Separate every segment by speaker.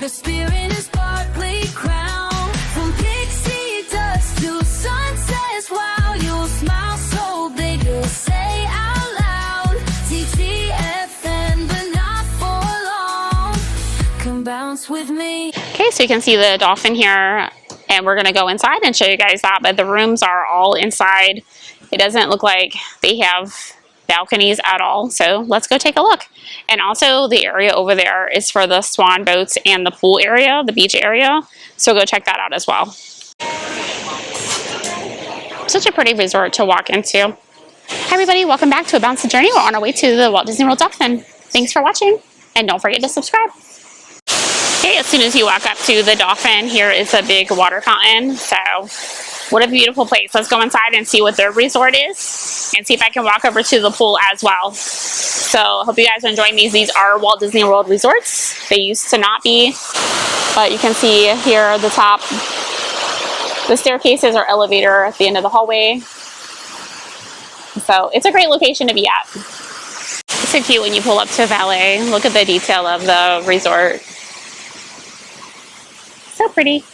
Speaker 1: The spirit is sparkly crown. From pixie dust to sunsets, wow, you'll smile so big, you'll say out loud, TTFN, but not for long. Come bounce with me.
Speaker 2: Okay, so you can see the dolphin here, and we're gonna go inside and show you guys that, but the rooms are all inside. It doesn't look like they have balconies at all, so let's go take a look. And also the area over there is for the swan boats and the pool area, the beach area, so go check that out as well. Such a pretty resort to walk into. Hi everybody, welcome back to A Bouncing Journey. We're on our way to the Walt Disney World Dolphin. Thanks for watching, and don't forget to subscribe. Okay, as soon as you walk up to the Dolphin, here is a big water fountain. So what a beautiful place. Let's go inside and see what their resort is and see if I can walk over to the pool as well. So I hope you guys are enjoying these. These are Walt Disney World resorts. They used to not be, but you can see here at the top, the staircases or elevator at the end of the hallway. So it's a great location to be at. It's so cute when you pull up to valet. Look at the detail of the resort. So pretty.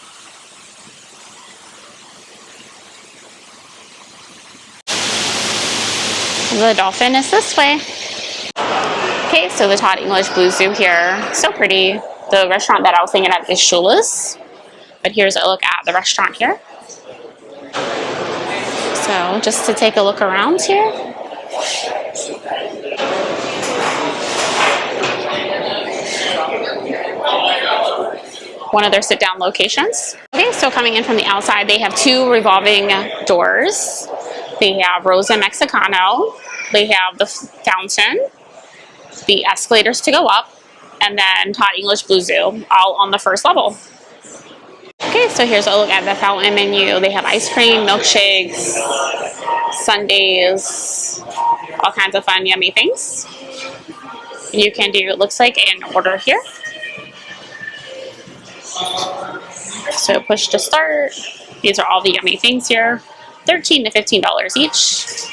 Speaker 2: The Dolphin is this way. Okay, so the Todd English BlueZoo here. So pretty. The restaurant that I was thinking of is Shula's. But here's a look at the restaurant here. So just to take a look around here. One of their sit-down locations. Okay, so coming in from the outside, they have two revolving doors. They have Rosa Mexicano. They have the fountain, the escalators to go up, and then Todd English BlueZoo, all on the first level. Okay, so here's a look at the fountain menu. They have ice cream, milkshakes, sundaes, all kinds of fun, yummy things. You can do, it looks like, an order here. So push to start. These are all the yummy things here. $13 to $15 each.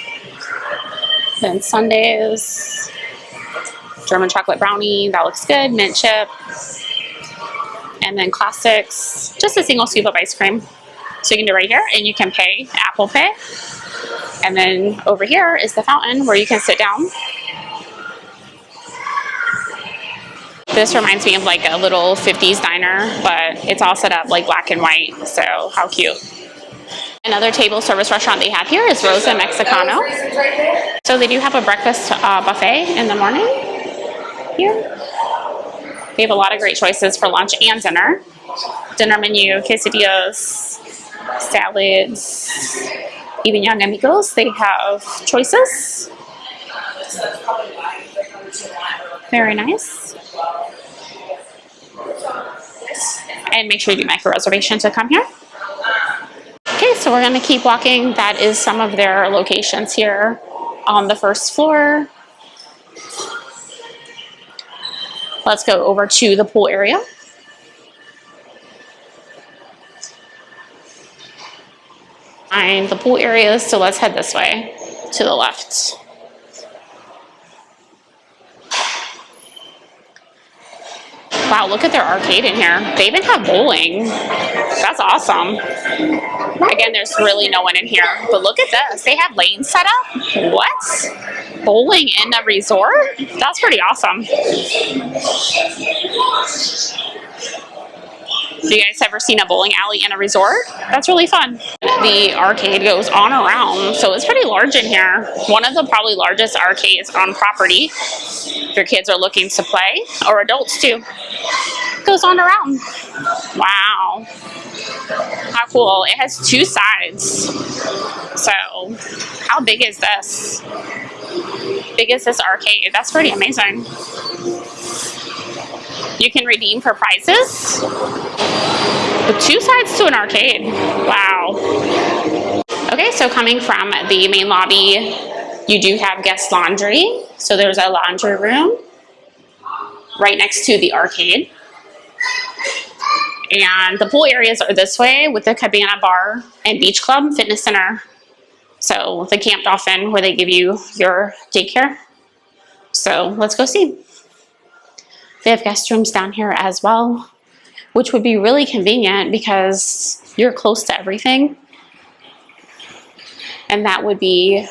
Speaker 2: Then sundaes, German chocolate brownie, that looks good, mint chip, and then classics, just a single scoop of ice cream. So you can do right here, and you can pay Apple Pay. And then over here is the fountain where you can sit down. This reminds me of like a little 50s diner, but it's all set up like black and white, so how cute. Another table service restaurant they have here is Rosa Mexicano. So they do have a breakfast buffet in the morning here. They have a lot of great choices for lunch and dinner. Dinner menu, quesadillas, salads, even young amigos. They have choices. Very nice. And make sure you do make a reservation to come here. Okay, so we're going to keep walking. That is some of their locations here on the first floor. Let's go over to the pool area. Find the pool areas, so let's head this way to the left. Wow, look at their arcade in here. They even have bowling. That's awesome. Again, there's really no one in here, but look at this. They have lanes set up. What? Bowling in a resort? That's pretty awesome. Have you guys ever seen a bowling alley in a resort? That's really fun. The arcade goes on around, so it's pretty large in here. One of the probably largest arcades on property if your kids are looking to play, or adults too. It goes on around. Wow. How cool. It has two sides. So how big is this? Big is this arcade? That's pretty amazing. You can redeem for prizes. With two sides to an arcade. Wow. Okay, so coming from the main lobby, you do have guest laundry. So there's a laundry room right next to the arcade. And the pool areas are this way with the Cabana Bar and Beach Club Fitness Center. So the Camp Dolphin where they give you your daycare. So let's go see. They have guest rooms down here as well. which would be really convenient because you're close to everything. And that would be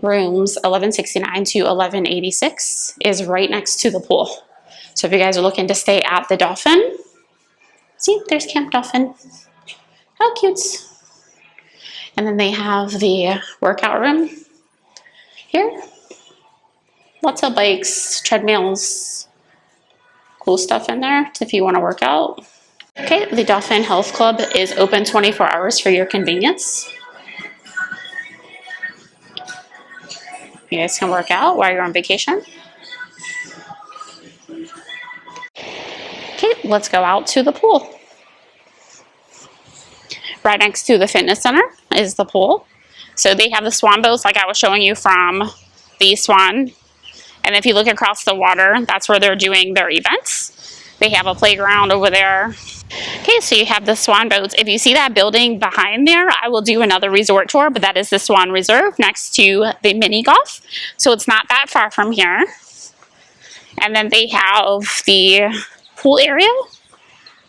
Speaker 2: rooms 1169 to 1186 is right next to the pool. So if you guys are looking to stay at the Dolphin, see, there's Camp Dolphin. How cute. And then they have the workout room here. Lots of bikes, treadmills, cool stuff in there if you want to work out. Okay, the Dolphin Health Club is open 24 hours for your convenience. You guys can work out while you're on vacation. Okay, let's go out to the pool. Right next to the fitness center is the pool. So they have the swan boats like I was showing you from the Swan. And if you look across the water, that's where they're doing their events. They have a playground over there. Okay, so you have the swan boats. If you see that building behind there, I will do another resort tour, but that is the Swan Reserve next to the mini golf. So it's not that far from here. And then they have the pool area.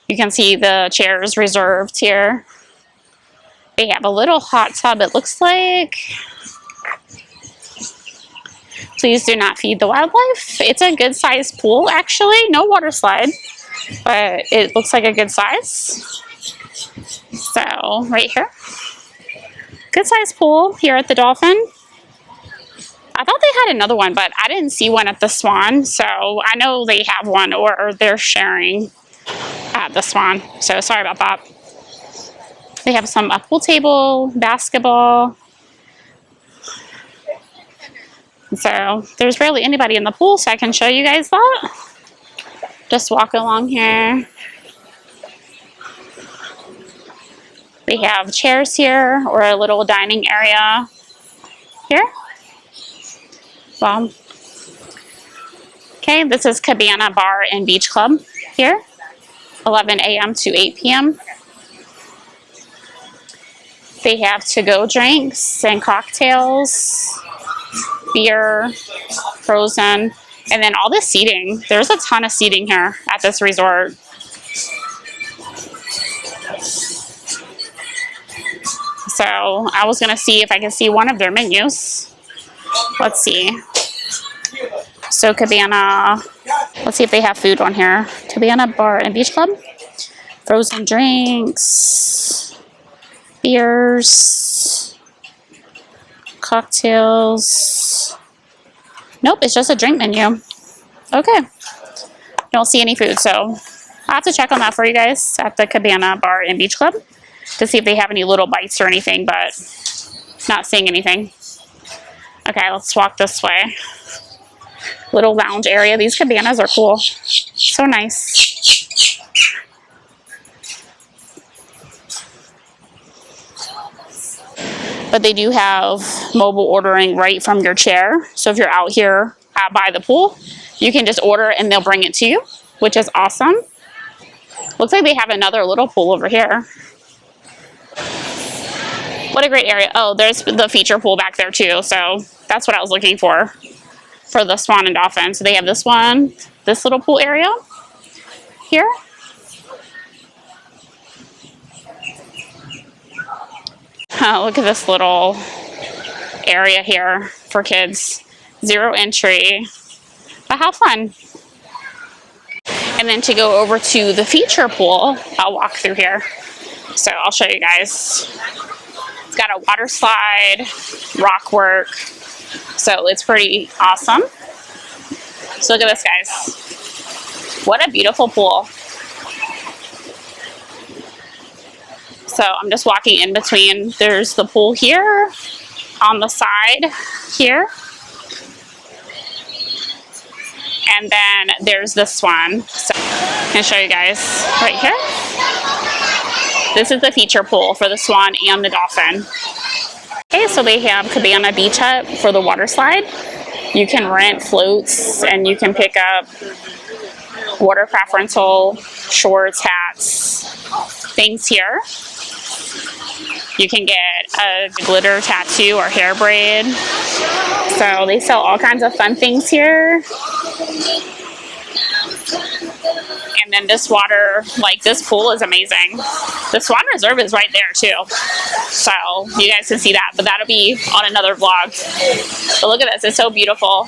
Speaker 2: You can see the chairs reserved here. They have a little hot tub, it looks like. Please do not feed the wildlife. It's a good sized pool, actually. No water slide, but it looks like a good size. So, right here. Good sized pool here at the Dolphin. I thought they had another one, but I didn't see one at the Swan. So, I know they have one or they're sharing at the Swan. So, sorry about that. They have some pool table, basketball. So there's barely anybody in the pool, so I can show you guys that. Just walk along here. They have chairs here or a little dining area here. Well, okay, this is Cabana Bar and Beach Club here, 11 a.m. to 8 p.m. They have to-go drinks and cocktails, beer, frozen, and then all this seating. There's a ton of seating here at this resort. So I was gonna see if I can see one of their menus. Let's see. So Cabana, let's see if they have food on here. Cabana Bar and Beach Club, frozen drinks, beers, cocktails. Nope, it's just a drink menu. Okay. Don't see any food, so I'll have to check on that for you guys at the Cabana Bar and Beach Club to see if they have any little bites or anything, but not seeing anything. Okay, let's walk this way. Little lounge area. These cabanas are cool. So nice. But they do have mobile ordering right from your chair. So if you're out here by the pool, you can just order and they'll bring it to you, which is awesome. Looks like they have another little pool over here. What a great area. Oh, there's the feature pool back there too. So that's what I was looking for the Swan and Dolphin. So they have this one, this little pool area here. Look at this little area here for kids. 0 entry, but how fun. And then to go over to the feature pool, I'll walk through here. So I'll show you guys. It's got a water slide, rock work. So it's pretty awesome. So look at this, guys. What a beautiful pool. So I'm just walking in between. There's the pool here, on the side here. And then there's this one. So I'm going to show you guys right here. This is the feature pool for the Swan and the Dolphin. Okay, so they have Cabana Beach Hut for the water slide. You can rent floats and you can pick up watercraft rental, shorts, hats, things here. You can get a glitter tattoo or hair braid. So they sell all kinds of fun things here. And then this water, like this pool is amazing. The Swan Reserve is right there too. So you guys can see that, but that'll be on another vlog. But look at this, it's so beautiful.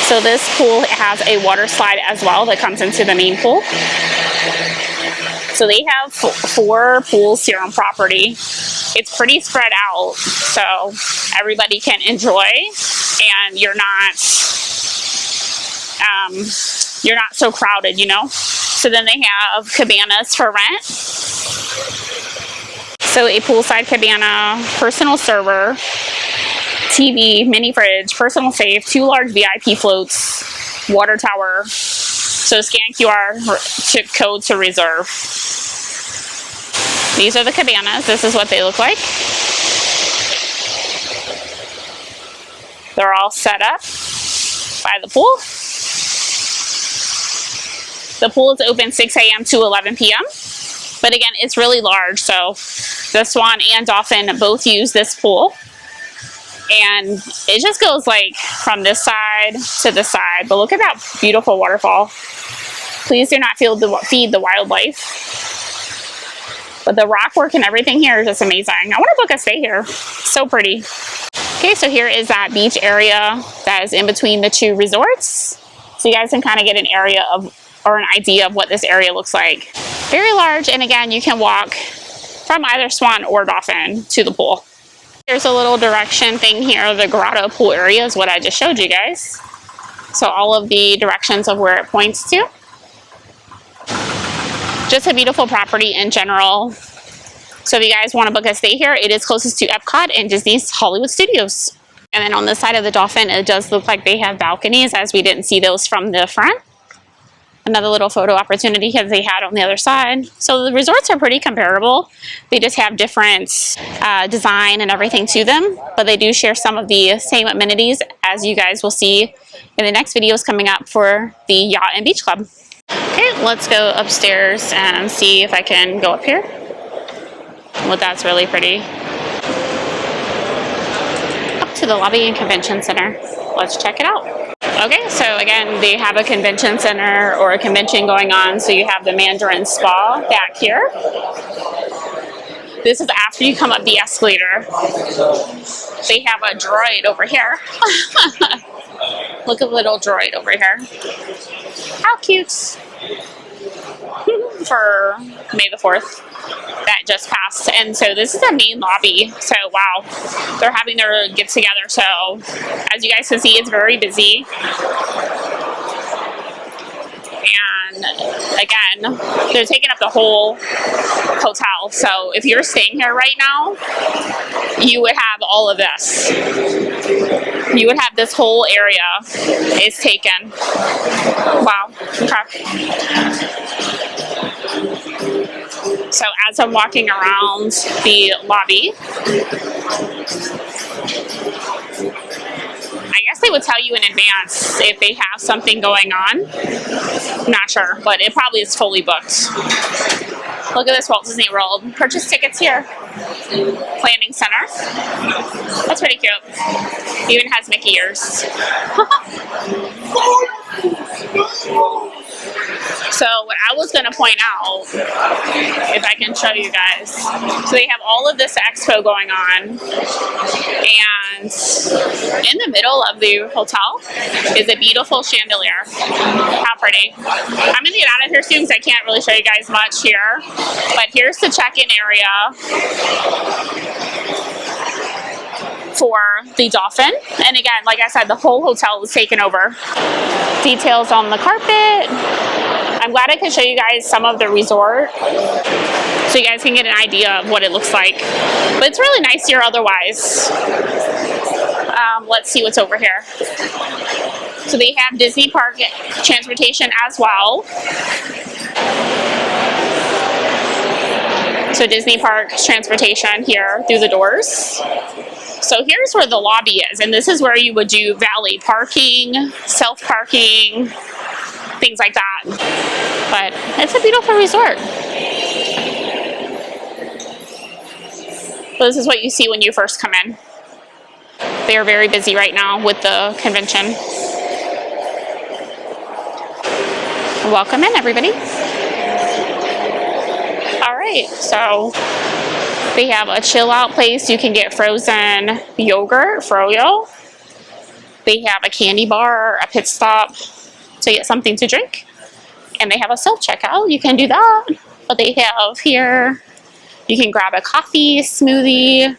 Speaker 2: So this pool has a water slide as well that comes into the main pool. So they have 4 pools here on property. It's pretty spread out, so everybody can enjoy, and you're not so crowded, you know. So then they have cabanas for rent. So a poolside cabana, personal server, TV, mini fridge, personal safe, 2 large VIP floats, water tower. So scan QR code to reserve. These are the cabanas. This is what they look like. They're all set up by the pool. The pool is open 6 a.m. to 11 p.m. But again, it's really large, so the Swan and Dolphin both use this pool. And it just goes like from this side to this side. But look at that beautiful waterfall. Please do not feed the wildlife. But the rock work and everything here is just amazing. I want to book a stay here. So pretty. Okay, so here is that beach area that is in between the 2 resorts. So you guys can kind of get an area of, or an idea of what this area looks like. Very large, and again, you can walk from either Swan or Dolphin to the pool. There's a little direction thing here. The grotto pool area is what I just showed you guys. So all of the directions of where it points to. Just a beautiful property in general. So if you guys want to book a stay here, it is closest to Epcot and Disney's Hollywood Studios. And then on the side of the Dolphin, it does look like they have balconies, as we didn't see those from the front. Another little photo opportunity because they had on the other side. So the resorts are pretty comparable. They just have different design and everything to them, but they do share some of the same amenities, as you guys will see in the next videos coming up for the Yacht and Beach Club. Okay, let's go upstairs and see if I can go up here. Well, that's really pretty. Up to the Lobby and Convention Center. Let's check it out. Okay, so again, they have a convention center or a convention going on. So you have the Mandarin Spa back here. This is after you come up the escalator. They have a droid over here. Look at the little droid over here. How cute. For May the 4th. That just passed. And so this is the main lobby. So wow, they're having their get together. So as you guys can see, it's very busy. And again, they're taking up the whole hotel. So if you're staying here right now, you would have all of this. You would have this whole area is taken. Wow. Okay. So as I'm walking around the lobby, I guess they would tell you in advance if they have something going on. I'm not sure, but it probably is fully booked. Look at this Walt Disney World. Purchase tickets here. Planning Center. That's pretty cute. Even has Mickey ears. So what I was going to point out, if I can show you guys, so they have all of this expo going on, and in the middle of the hotel is a beautiful chandelier. How pretty. I'm going to get out of here soon because I can't really show you guys much here, but here's the check-in area for the Dolphin. And again, like I said, the whole hotel was taken over. Details on the carpet. I'm glad I could show you guys some of the resort so you guys can get an idea of what it looks like. But it's really nice here otherwise. Let's see what's over here. So they have Disney Park transportation as well. So Disney Park transportation here through the doors. So here's where the lobby is, and this is where you would do valet parking, self-parking, things like that. But it's a beautiful resort. So this is what you see when you first come in. They are very busy right now with the convention. Welcome in, everybody. All right, so they have a chill out place. You can get frozen yogurt, froyo. They have a candy bar, a pit stop to get something to drink. And they have a self-checkout. You can do that. But they have here, you can grab a coffee, smoothie,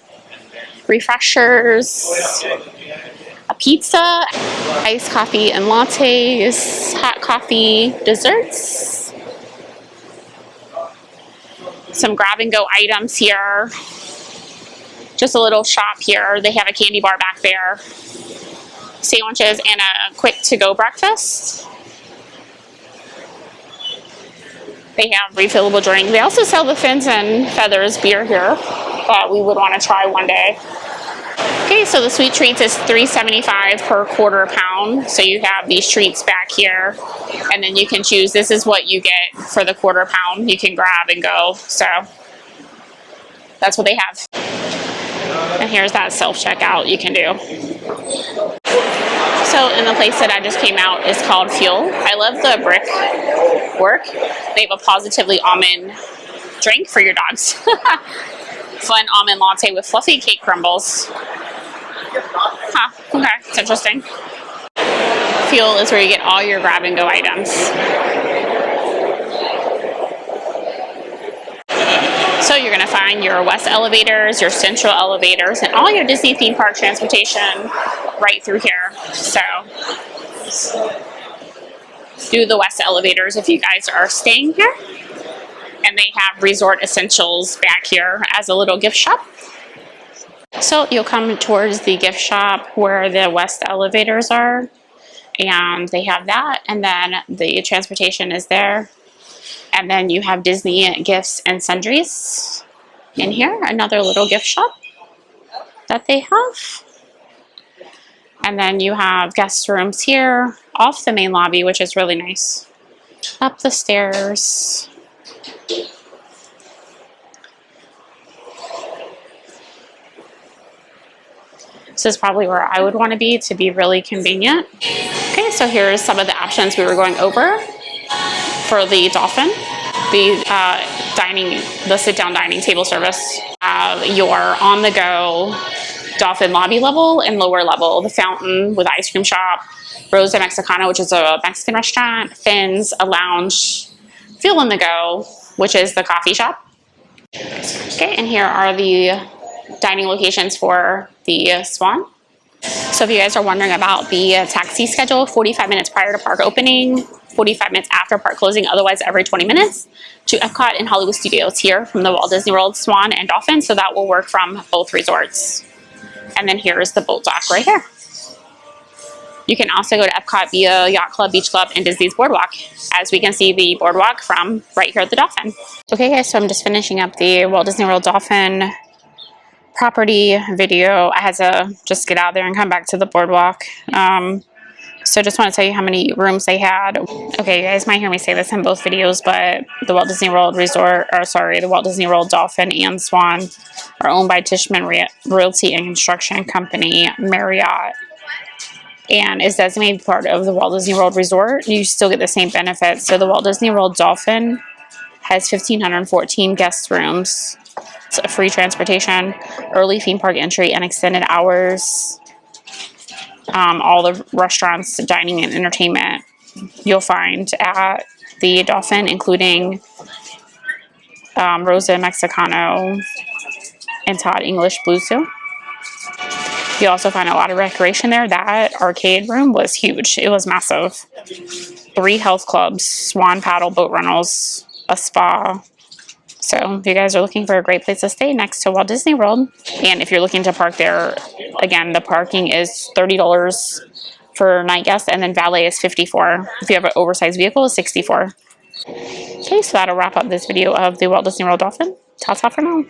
Speaker 2: refreshers, a pizza, iced coffee and lattes, hot coffee, desserts, some grab and go items here, just a little shop here. They have a candy bar back there, sandwiches, and a quick to-go breakfast. They have refillable drink. They also sell the Fins and Feathers beer here that we would want to try one day. Okay, so the sweet treats is $3.75 per quarter pound. So you have these treats back here, and then you can choose. This is what you get for the quarter pound. You can grab and go. So that's what they have. And here's that self-checkout you can do. So in the place that I just came out is called Fuel. I love the brickwork. They have a positively almond drink for your dogs. Fun almond latte with fluffy cake crumbles. Huh, okay, it's interesting. Fuel is where you get all your grab and go items. So you're going to find your West elevators, your Central elevators, and all your Disney theme park transportation right through here. So do the West elevators if you guys are staying here. And they have resort essentials back here as a little gift shop. So you'll come towards the gift shop where the West elevators are, and they have that, and then the transportation is there. And then you have Disney gifts and sundries in here, another little gift shop that they have. And then you have guest rooms here off the main lobby, which is really nice. Up the stairs. This is probably where I would want to be really convenient. Okay, so here's some of the options we were going over for the Dolphin. The sit-down dining table service. Your on-the-go Dolphin lobby level and lower level. The fountain with ice cream shop. Rosa Mexicana, which is a Mexican restaurant. Fins, a lounge. Feel in the Go, which is the coffee shop. Okay, and here are the dining locations for the Swan. So if you guys are wondering about the taxi schedule, 45 minutes prior to park opening, 45 minutes after park closing, otherwise every 20 minutes, to Epcot and Hollywood Studios here from the Walt Disney World, Swan, and Dolphin. So that will work from both resorts. And then here's the boat dock right here. You can also go to Epcot via Yacht Club, Beach Club, and Disney's Boardwalk, as we can see the boardwalk from right here at the Dolphin. Okay guys, so I'm just finishing up the Walt Disney World Dolphin property video. I had to just get out there and come back to the boardwalk. So just want to tell you how many rooms they had. Okay, you guys might hear me say this in both videos, but the Walt Disney World Resort, or sorry, the Walt Disney World Dolphin and Swan are owned by Tishman Realty and Construction Company, Marriott, and is designated part of the Walt Disney World Resort. You still get the same benefits. So the Walt Disney World Dolphin has 1,514 guest rooms. It's free transportation, early theme park entry, and extended hours. All the restaurants, dining, and entertainment you'll find at the Dolphin, including Rosa Mexicano and Todd English BlueZoo. You also find a lot of recreation there. That arcade room was huge. It was massive. 3 health clubs, Swan paddle boat rentals, a spa. So if you guys are looking for a great place to stay next to Walt Disney World, and if you're looking to park there, again, the parking is $30 for night guests, and then valet is $54. If you have an oversized vehicle, it's $64. Okay, so that'll wrap up this video of the Walt Disney World Dolphin. Ta-ta for now.